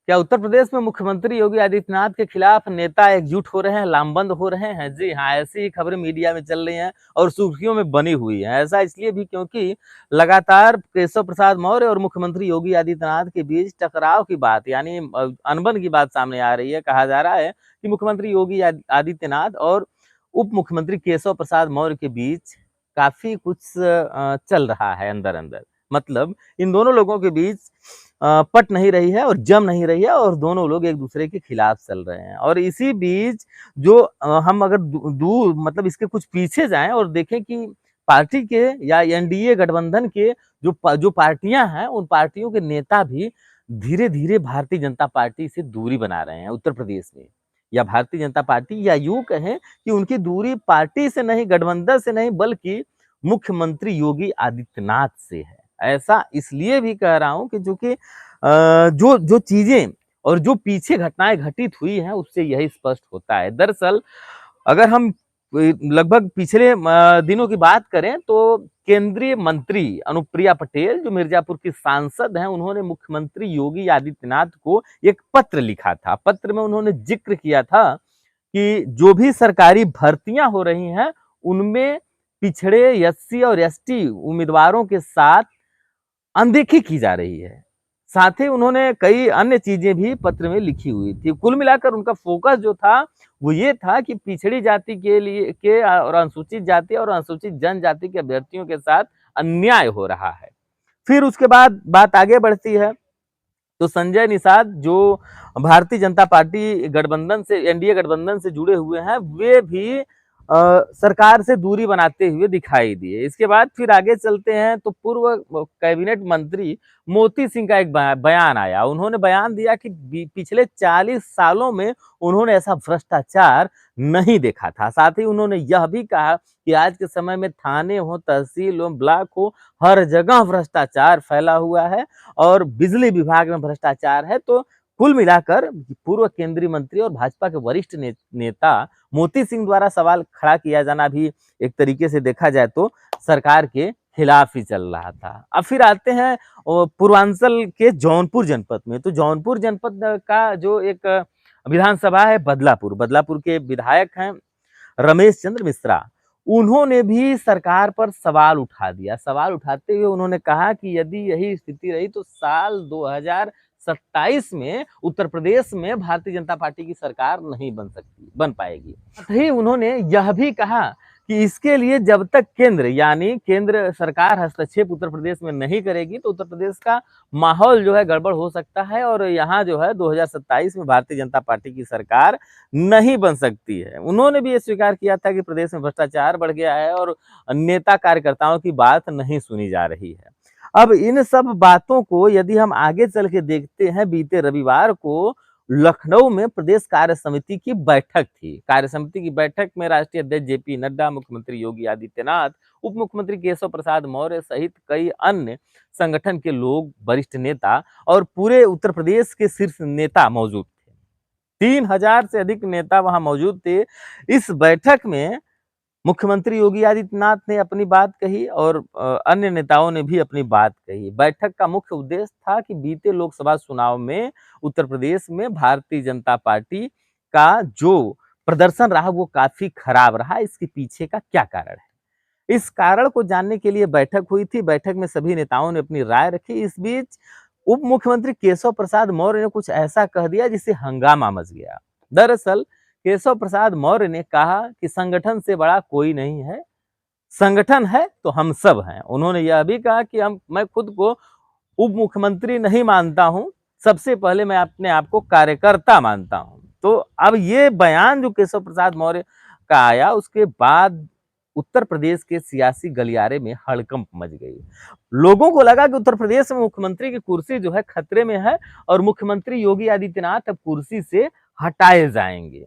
क्या उत्तर प्रदेश में मुख्यमंत्री योगी आदित्यनाथ के खिलाफ नेता एकजुट हो रहे हैं, लामबंद हो रहे हैं? जी हाँ, ऐसी ही खबरें मीडिया में चल रही हैं और सुर्खियों में बनी हुई हैं। ऐसा इसलिए भी क्योंकि लगातार केशव प्रसाद मौर्य और मुख्यमंत्री योगी आदित्यनाथ के बीच टकराव की बात यानी अनबन की बात सामने आ रही है। कहा जा रहा है कि मुख्यमंत्री योगी आदित्यनाथ और उप मुख्यमंत्री केशव प्रसाद मौर्य के बीच काफी कुछ चल रहा है अंदर-अंदर। मतलब इन दोनों लोगों के बीच पट नहीं रही है और जम नहीं रही है और दोनों लोग एक-दूसरे के खिलाफ चल रहे हैं। और इसी बीच जो हम अगर दूर मतलब इसके कुछ पीछे जाएँ और देखें कि पार्टी के या एनडीए गठबंधन के जो पार्टियाँ हैं, उन पार्टियों के नेता भी धीरे-धीरे भारतीय जनता पार्टी से दूरी बना रहे हैं उत्तर प्रदेश में। या भारतीय जनता पार्टी या यूँ कहें कि उनकी दूरी पार्टी से नहीं, गठबंधन से नहीं बल्कि मुख्यमंत्री योगी आदित्यनाथ से है। ऐसा इसलिए भी कह रहा हूँ कि चूँकि जो जो चीज़ें और जो पीछे घटनाएँ घटित हुई हैं, उससे यही स्पष्ट होता है। दरअसल अगर हम लगभग पिछले दिनों की बात करें तो केंद्रीय मंत्री अनुप्रिया पटेल जो मिर्जापुर की सांसद हैं, उन्होंने मुख्यमंत्री योगी आदित्यनाथ को एक पत्र लिखा था। पत्र में उन्होंने ज़िक्र किया था कि जो भी सरकारी भर्तियाँ हो रही हैं, उनमें पिछड़े एससी और एसटी उम्मीदवारों के साथ अनदेखी की जा रही है। साथ ही उन्होंने कई अन्य चीज़ें भी पत्र में लिखी हुई थी। कुल मिलाकर उनका फ़ोकस जो था, वो ये था कि पिछड़ी जाति के लिए और अनुसूचित जाति और अनुसूचित जनजाति के अभ्यर्थियों के साथ अन्याय हो रहा है। फिर उसके बाद बात आगे बढ़ती है, तो संजय निषाद जो भारतीय जनता पार्टी गठबंधन से एनडीए गठबंधन से जुड़े हुए हैं, वे भी सरकार से दूरी बनाते हुए दिखाई दिए। इसके बाद फिर आगे चलते हैं तो पूर्व कैबिनेट मंत्री मोती सिंह का एक बयान आया। उन्होंने बयान दिया कि पिछले 40 सालों में उन्होंने ऐसा भ्रष्टाचार नहीं देखा था। साथ ही उन्होंने यह भी कहा कि आज के समय में थाने हो, तहसील हो, ब्लॉक हो, हर जगह भ्रष्टाचार फैला हुआ है और बिजली विभाग में भ्रष्टाचार है। तो कुल मिलाकर पूर्व केंद्रीय मंत्री और भाजपा के वरिष्ठ नेता मोती सिंह द्वारा सवाल खड़ा किया जाना भी एक तरीके से देखा जाए तो सरकार के खिलाफ ही चल रहा था। अब फिर आते हैं पूर्वांचल के जौनपुर जनपद में। तो जौनपुर जनपद का जो एक विधानसभा है बदलापुर, बदलापुर के विधायक हैं रमेश चंद्र मिश्रा। उन्होंने भी सरकार पर सवाल उठा दिया। सवाल उठाते हुए उन्होंने कहा कि यदि यही स्थिति रही तो साल 2027 में उत्तर प्रदेश में भारतीय जनता पार्टी की सरकार नहीं बन पाएगी। साथ ही उन्होंने यह भी कहा कि इसके लिए जब तक केंद्र यानी केंद्र सरकार हस्तक्षेप उत्तर प्रदेश में नहीं करेगी तो उत्तर प्रदेश का माहौल जो है गड़बड़ हो सकता है और यहाँ जो है 2027 में भारतीय जनता पार्टी की सरकार नहीं बन सकती है। उन्होंने भी ये स्वीकार किया था कि प्रदेश में भ्रष्टाचार बढ़ गया है और नेता कार्यकर्ताओं की बात नहीं सुनी जा रही है। अब इन सब बातों को यदि हम आगे चल के देखते हैं, बीते रविवार को लखनऊ में प्रदेश कार्य समिति की बैठक थी। कार्य समिति की बैठक में राष्ट्रीय अध्यक्ष जेपी नड्डा, मुख्यमंत्री योगी आदित्यनाथ, उप मुख्यमंत्री केशव प्रसाद मौर्य सहित कई अन्य संगठन के लोग, वरिष्ठ नेता और पूरे उत्तर प्रदेश के शीर्ष नेता मौजूद थे। 3000 से अधिक नेता वहां मौजूद थे। इस बैठक में मुख्यमंत्री योगी आदित्यनाथ ने अपनी बात कही और अन्य नेताओं ने भी अपनी बात कही। बैठक का मुख्य उद्देश्य था कि बीते लोकसभा चुनाव में उत्तर प्रदेश में भारतीय जनता पार्टी का जो प्रदर्शन रहा वो काफी खराब रहा। इसके पीछे का क्या कारण है, इस कारण को जानने के लिए बैठक हुई थी। बैठक में सभी नेताओं ने अपनी राय रखी। इस बीच उप मुख्यमंत्री केशव प्रसाद मौर्य ने कुछ ऐसा कह दिया जिससे हंगामा मच गया। दरअसल केशव प्रसाद मौर्य ने कहा कि संगठन से बड़ा कोई नहीं है, संगठन है तो हम सब हैं। उन्होंने यह भी कहा कि मैं खुद को उप मुख्यमंत्री नहीं मानता हूं, सबसे पहले मैं अपने आप को कार्यकर्ता मानता हूं। तो अब ये बयान जो केशव प्रसाद मौर्य का आया, उसके बाद उत्तर प्रदेश के सियासी गलियारे में हड़कंप मच गई। लोगों को लगा कि उत्तर प्रदेश में मुख्यमंत्री की कुर्सी जो है खतरे में है और मुख्यमंत्री योगी आदित्यनाथ अब कुर्सी से हटाए जाएंगे।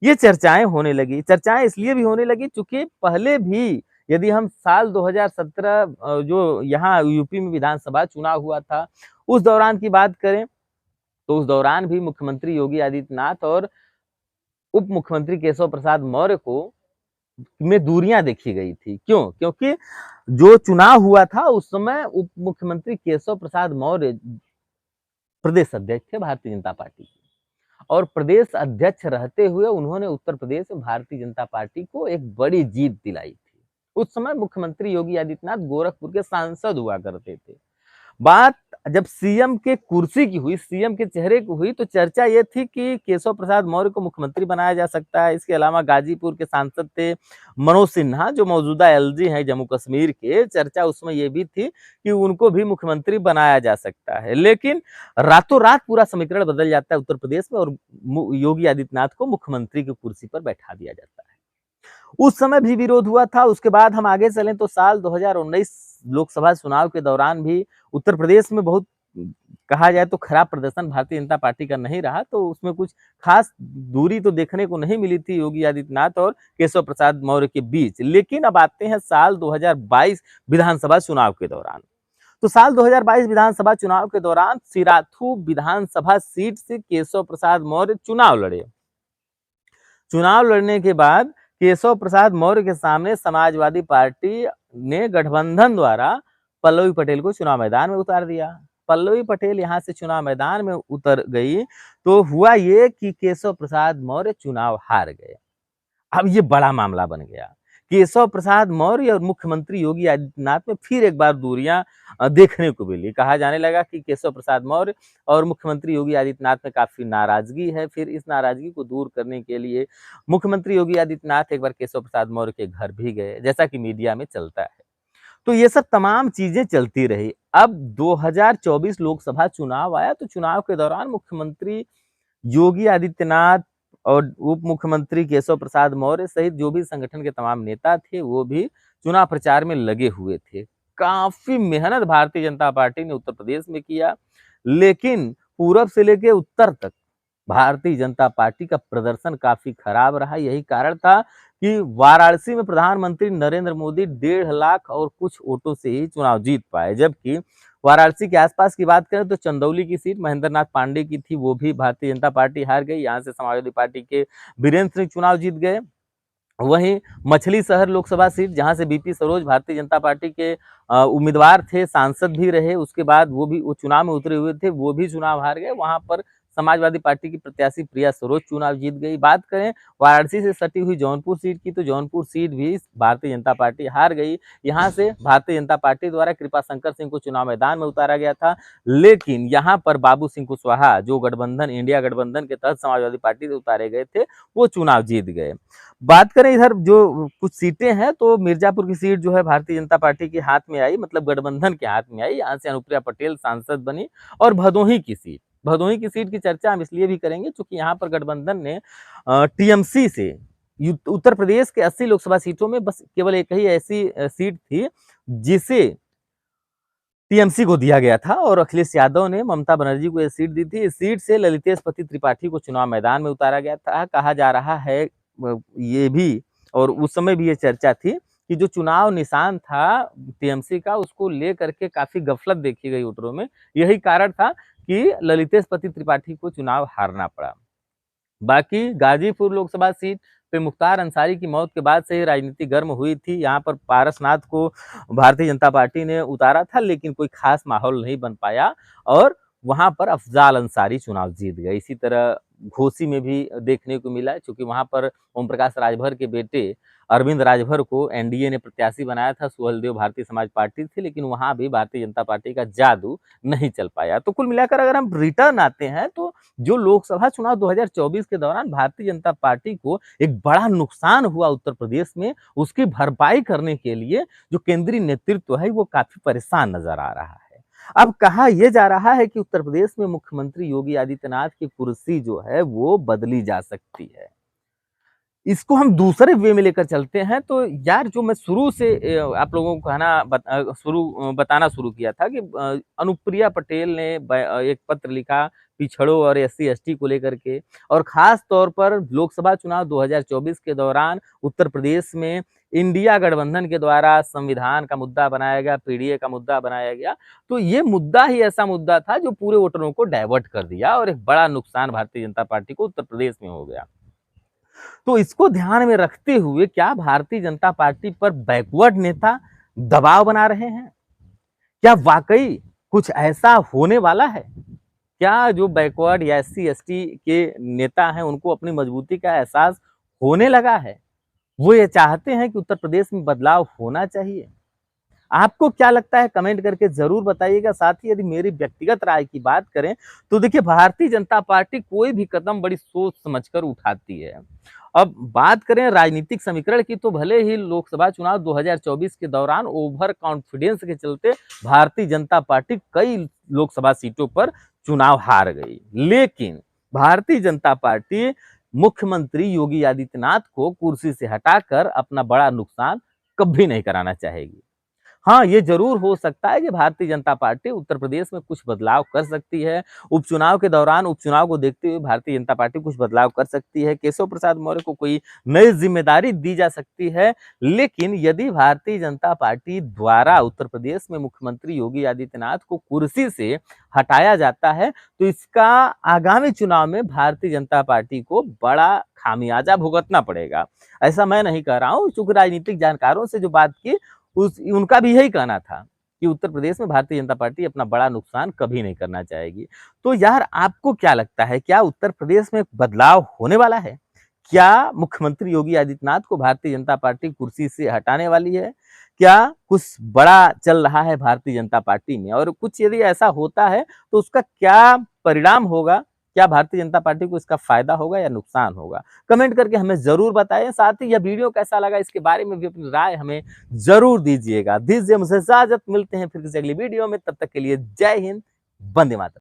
ये चर्चाएं होने लगी। चर्चाएं इसलिए भी होने लगी क्योंकि पहले भी यदि हम साल 2017 जो यहाँ यूपी में विधानसभा चुनाव हुआ था, उस दौरान की बात करें तो उस दौरान भी मुख्यमंत्री योगी आदित्यनाथ और उप मुख्यमंत्री केशव प्रसाद मौर्य को में दूरियां देखी गई थी। क्यों? क्योंकि जो चुनाव हुआ था उस समय उप मुख्यमंत्री केशव प्रसाद मौर्य प्रदेश अध्यक्ष थे भारतीय जनता पार्टी के। और प्रदेश अध्यक्ष रहते हुए उन्होंने उत्तर प्रदेश में भारतीय जनता पार्टी को एक बड़ी जीत दिलाई थी। उस समय मुख्यमंत्री योगी आदित्यनाथ गोरखपुर के सांसद हुआ करते थे। बात जब सीएम के कुर्सी की हुई, सीएम के चेहरे की हुई, तो चर्चा ये थी कि केशव प्रसाद मौर्य को मुख्यमंत्री बनाया जा सकता है। इसके अलावा गाजीपुर के सांसद थे मनोज सिन्हा, जो मौजूदा एलजी हैं जम्मू कश्मीर के। चर्चा उसमें ये भी थी कि उनको भी मुख्यमंत्री बनाया जा सकता है। लेकिन रातों रात पूरा समीकरण बदल जाता है उत्तर प्रदेश में और योगी आदित्यनाथ को मुख्यमंत्री की कुर्सी पर बैठा दिया जाता है। उस समय भी विरोध हुआ था। उसके बाद हम आगे चलें तो साल 2019 लोकसभा चुनाव के दौरान भी उत्तर प्रदेश में बहुत कहा जाए तो खराब प्रदर्शन भारतीय जनता पार्टी का नहीं रहा, तो उसमें कुछ खास दूरी तो देखने को नहीं मिली थी योगी आदित्यनाथ और केशव प्रसाद मौर्य के बीच। लेकिन अब आते हैं साल 2022 विधानसभा चुनाव के दौरान। तो साल 2022 विधानसभा चुनाव के दौरान सिराथू विधानसभा सीट से केशव प्रसाद मौर्य चुनाव लड़े। चुनाव लड़ने के बाद केशव प्रसाद मौर्य के सामने समाजवादी पार्टी ने गठबंधन द्वारा पल्लवी पटेल को चुनाव मैदान में उतार दिया। पल्लवी पटेल यहाँ से चुनाव मैदान में उतर गई तो हुआ ये कि केशव प्रसाद मौर्य चुनाव हार गए। अब ये बड़ा मामला बन गया। केशव प्रसाद मौर्य और मुख्यमंत्री योगी आदित्यनाथ में फिर एक बार दूरियां देखने को मिली। कहा जाने लगा कि केशव प्रसाद मौर्य और मुख्यमंत्री योगी आदित्यनाथ में काफी नाराजगी है। फिर इस नाराजगी को दूर करने के लिए मुख्यमंत्री योगी आदित्यनाथ एक बार केशव प्रसाद मौर्य के घर भी गए, जैसा कि मीडिया में चलता है। तो ये सब तमाम चीजें चलती रही। अब 2024 लोकसभा चुनाव आया तो चुनाव के दौरान मुख्यमंत्री योगी आदित्यनाथ और उप मुख्यमंत्री केशव प्रसाद मौर्य सहित जो भी संगठन के तमाम नेता थे वो भी चुनाव प्रचार में लगे हुए थे। काफी मेहनत भारतीय जनता पार्टी ने उत्तर प्रदेश में किया, लेकिन पूरब से लेकर उत्तर तक भारतीय जनता पार्टी का प्रदर्शन काफी खराब रहा। यही कारण था कि वाराणसी में प्रधानमंत्री नरेंद्र मोदी 1.5 लाख और कुछ वोटों से ही चुनाव जीत पाए, जबकि वाराणसी के आसपास की बात करें तो चंदौली की सीट महेंद्र नाथ पांडे की थी, वो भी भारतीय जनता पार्टी हार गई। यहाँ से समाजवादी पार्टी के वीरेंद्र सिंह चुनाव जीत गए। वहीं मछली शहर लोकसभा सीट जहां से बीपी सरोज भारतीय जनता पार्टी के उम्मीदवार थे, सांसद भी रहे, उसके बाद वो चुनाव में उतरे हुए थे, वो भी चुनाव हार गए। वहां पर समाजवादी पार्टी की प्रत्याशी प्रिया सरोज चुनाव जीत गई। बात करें वाराणसी से सटी हुई जौनपुर सीट की तो जौनपुर सीट भी भारतीय जनता पार्टी हार गई। यहाँ से भारतीय जनता पार्टी द्वारा कृपा शंकर सिंह को चुनाव मैदान में उतारा गया था, लेकिन यहाँ पर बाबू सिंह कुशवाहा जो गठबंधन इंडिया गठबंधन के तहत समाजवादी पार्टी से उतारे गए थे, वो चुनाव जीत गए। बात करें इधर जो कुछ सीटें हैं तो मिर्जापुर की सीट जो है भारतीय जनता पार्टी के हाथ में आई, मतलब गठबंधन के हाथ में आई। यहाँ से अनुप्रिया पटेल सांसद बनी। और भदोही की सीट की चर्चा हम इसलिए भी करेंगे क्योंकि यहाँ पर गठबंधन ने टीएमसी से उत्तर प्रदेश के 80 लोकसभा सीटों में बस केवल एक ही ऐसी सीट थी जिसे टीएमसी को दिया गया था और अखिलेश यादव ने ममता बनर्जी को यह सीट दी थी। इस सीट से ललितेश पति त्रिपाठी को चुनाव मैदान में उतारा गया था। कहा जा रहा है ये भी, और उस समय भी ये चर्चा थी कि जो चुनाव निशान था टीएमसी का, उसको लेकर के काफी गफलत देखी गई वोटरों में। यही कारण था कि ललितेश पति त्रिपाठी को चुनाव हारना पड़ा। बाकी गाजीपुर लोकसभा सीट पे मुख्तार अंसारी की मौत के बाद से ही राजनीति गर्म हुई थी। यहाँ पर पारसनाथ को भारतीय जनता पार्टी ने उतारा था, लेकिन कोई खास माहौल नहीं बन पाया और वहां पर अफजाल अंसारी चुनाव जीत गए। इसी तरह घोसी में भी देखने को मिला, क्योंकि वहां पर ओम प्रकाश राजभर के बेटे अरविंद राजभर को एनडीए ने प्रत्याशी बनाया था। सुहेलदेव भारतीय समाज पार्टी थी, लेकिन वहां भी भारतीय जनता पार्टी का जादू नहीं चल पाया। तो कुल मिलाकर अगर हम रिटर्न आते हैं तो जो लोकसभा चुनाव 2024 के दौरान भारतीय जनता पार्टी को एक बड़ा नुकसान हुआ उत्तर प्रदेश में, उसकी भरपाई करने के लिए जो केंद्रीय नेतृत्व है वो काफी परेशान नजर आ रहा है। अब कहा यह जा रहा है कि उत्तर प्रदेश में मुख्यमंत्री योगी आदित्यनाथ की कुर्सी जो है वो बदली जा सकती है। इसको हम दूसरे वे में लेकर चलते हैं तो यार, जो मैं शुरू से आप लोगों को बताना शुरू किया था कि अनुप्रिया पटेल ने एक पत्र लिखा पिछड़ों और एससी एसटी को लेकर के, और खास तौर पर लोकसभा चुनाव 2024 के दौरान उत्तर प्रदेश में इंडिया गठबंधन के द्वारा संविधान का मुद्दा बनाया गया, पीडीए का मुद्दा बनाया गया। तो ये मुद्दा ही ऐसा मुद्दा था जो पूरे वोटरों को डाइवर्ट कर दिया और एक बड़ा नुकसान भारतीय जनता पार्टी को उत्तर प्रदेश में हो गया। तो इसको ध्यान में रखते हुए क्या भारतीय जनता पार्टी पर बैकवर्ड नेता दबाव बना रहे हैं? क्या वाकई कुछ ऐसा होने वाला है? क्या जो बैकवर्ड या SC-ST के नेता हैं उनको अपनी मजबूती का एहसास होने लगा है? वो ये चाहते हैं कि उत्तर प्रदेश में बदलाव होना चाहिए। आपको क्या लगता है कमेंट करके ज़रूर बताइएगा। साथ ही यदि मेरी व्यक्तिगत राय की बात करें तो देखिए भारतीय जनता पार्टी कोई भी कदम बड़ी सोच समझकर उठाती है। अब बात करें राजनीतिक समीकरण की तो भले ही लोकसभा चुनाव 2024 के दौरान ओवर कॉन्फिडेंस के चलते भारतीय जनता पार्टी कई लोकसभा सीटों पर चुनाव हार गई। लेकिन भारतीय जनता पार्टी मुख्यमंत्री योगी आदित्यनाथ को कुर्सी से हटाकर अपना बड़ा नुकसान कभी नहीं कराना चाहेगी। हाँ, ये ज़रूर हो सकता है कि भारतीय जनता पार्टी उत्तर प्रदेश में कुछ बदलाव कर सकती है। उपचुनाव के दौरान उपचुनाव को देखते हुए भारतीय जनता पार्टी कुछ बदलाव कर सकती है। केशव प्रसाद मौर्य को कोई नई ज़िम्मेदारी दी जा सकती है। लेकिन यदि भारतीय जनता पार्टी द्वारा उत्तर प्रदेश में मुख्यमंत्री योगी आदित्यनाथ को कुर्सी से हटाया जाता है, तो इसका आगामी चुनाव में भारतीय जनता पार्टी को बड़ा खामियाजा भुगतना पड़ेगा। ऐसा मैं नहीं कह रहा हूँ, चूँकि राजनीतिक जानकारों से जो बात की उनका भी यही कहना था कि उत्तर प्रदेश में भारतीय जनता पार्टी अपना बड़ा नुकसान कभी नहीं करना चाहेगी। तो यार आपको क्या लगता है, क्या उत्तर प्रदेश में बदलाव होने वाला है? क्या मुख्यमंत्री योगी आदित्यनाथ को भारतीय जनता पार्टी कुर्सी से हटाने वाली है? क्या कुछ बड़ा चल रहा है भारतीय जनता पार्टी में? और कुछ यदि ऐसा होता है तो उसका क्या परिणाम होगा? क्या भारतीय जनता पार्टी को इसका फायदा होगा या नुकसान होगा? कमेंट करके हमें ज़रूर बताएँ। साथ ही यह वीडियो कैसा लगा इसके बारे में भी अपनी राय हमें ज़रूर दीजिएगा। दीजिए मुझे इजाज़त, मिलते हैं फिर किसी अगली वीडियो में, तब तक के लिए जय हिंद, वंदे मातरम।